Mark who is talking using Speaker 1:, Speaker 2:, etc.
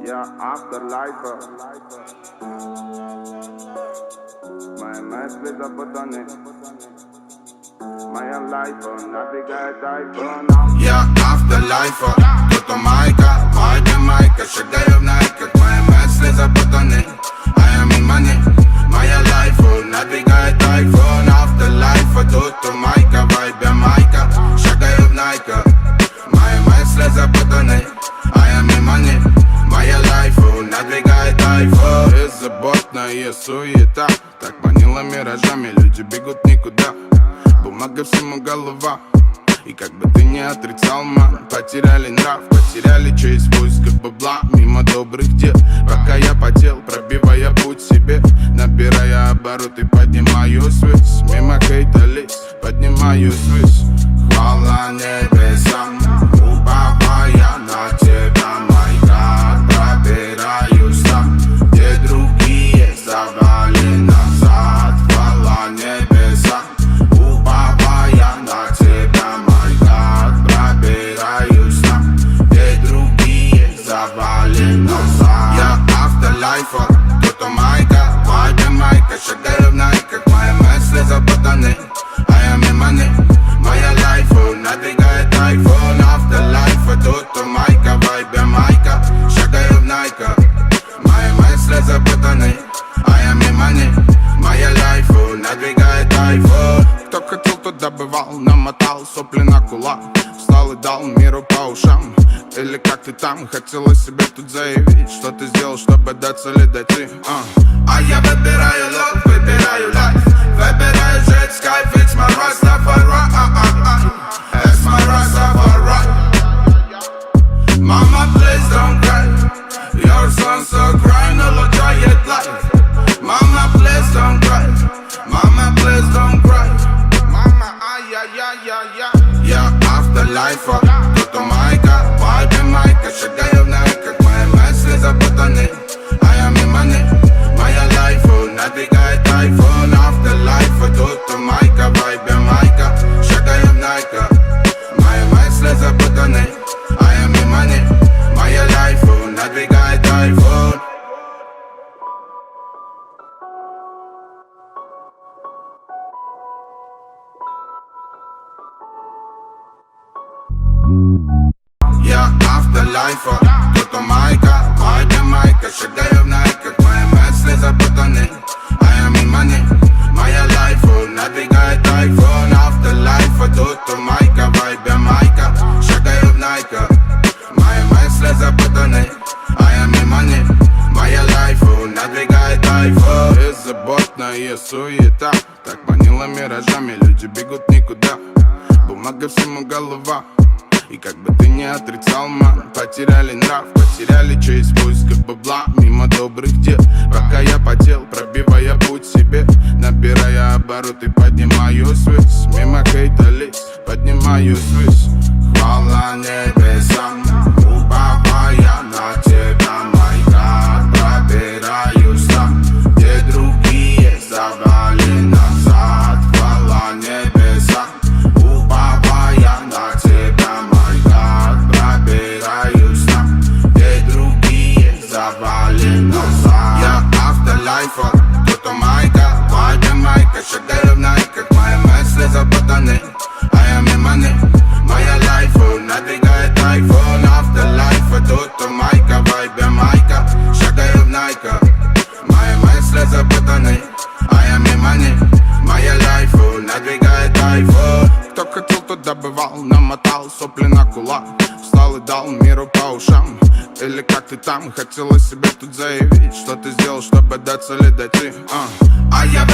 Speaker 1: Я автолайфа. Мои мысли запутаны. Моя лайфа набегает айфон.
Speaker 2: Я автолайфа, кто-то майка, майка, майка. Шагаю в найках, мои мысли запутаны. I am in money, моя лайфа набегает айфон. Автолайфа, тут майка, вайбе майка. Шагаю в найках, мои мысли запутаны. I am in money, моя лайфа надвигает айфон. Беззаботная суета так манила миражами, люди бегут никуда. Бумага всему голова. И как бы ты не отрицал, мам, потеряли нрав, потеряли честь в поисках бабла. Мимо добрых дел, пока я потел, пробивая путь себе, набирая обороты, поднимаюсь ввысь. Мимо хейта лист, поднимаюсь ввысь. Хвала небесам, уповая на тебя, мой God. Пробираюсь там, где другие завали назад. Хвала небесам, уповая на тебя, мой God. Пробираюсь там, где другие завали назад. Я автолайфа, кто-то майка, вайбе майка. Шагаю в найках, мои мысли запутаны. I am in money, моя лайфа надвигает айфон. Автолайфа, тут майка, вайбе майка. Шагаю в найках, мои мысли запутаны. I am in money, моя лайфа надвигает айфон. Кто хотел, тот добывал, намотал сопли на кулак. Встал и дал миру по ушам. Или как ты там, хотела себе тут заявить, что ты сделал, чтобы до цели дойти. А я выбираю лов, выбираю лайф, выбираю жить с кайф. It's my Rastafari, it's my Rastafari. Mama, please don't cry, your son's so crying, no giant life. Mama, please don't cry, mama, please don't cry. Mama, ay, ay, ay, ay, ay. Я автолайфа, кто-то майка, вайбе майка. Шагаю в найках, мои мысли запутаны. I am in money, моя лайфа надвигает айфон. Автолайфа, тут майка, вайбе майка. Шагаю в найках, мои мысли запутаны. I am in money, моя лайфа надвигает айфон. Я автолайфа, кто-то майка, вайбе майка. Шагаю в найках, мои мысли запутаны. I am in money, моя лайфа надвигает айфон. Автолайфа, тут майка, вайбе майка. Шагаю в найках, мои мысли запутаны. I am in money, моя лайфа надвигает айфон. Беззаботная суета так манила миражами, люди бегут никуда. Бумага всему голова. И как бы ты не отрицал, мам, потеряли нрав, потеряли честь в поисках бабла. Мимо добрых дел, пока я потел, пробивая путь себе, набирая обороты, поднимаюсь ввысь. Мимо хейта лист, поднимаюсь ввысь. Хвала небесам, уповая на тебя, мой God. Пробираюсь там, где другие завали назад. Хвала небесам, уповая на тебя, мой God. Пробираюсь там, где другие завали назад. Я автолайфа, кто-то майка, вайбе майка. Шагаю в найках, мои мысли запутаны. I am in money, моя лайфа надвигает айфон. Автолайфа, тут майка, вайбе майка. Шагаю в найках, мои мысли запутаны. I am in money, моя лайфа надвигает айфон. Кто хотел, тот добывал, намотал сопли на кулак. Встал и дал миру по ушам. Или как ты там, хотела себе тут заявить, что ты сделал, чтобы до цели дойти. А я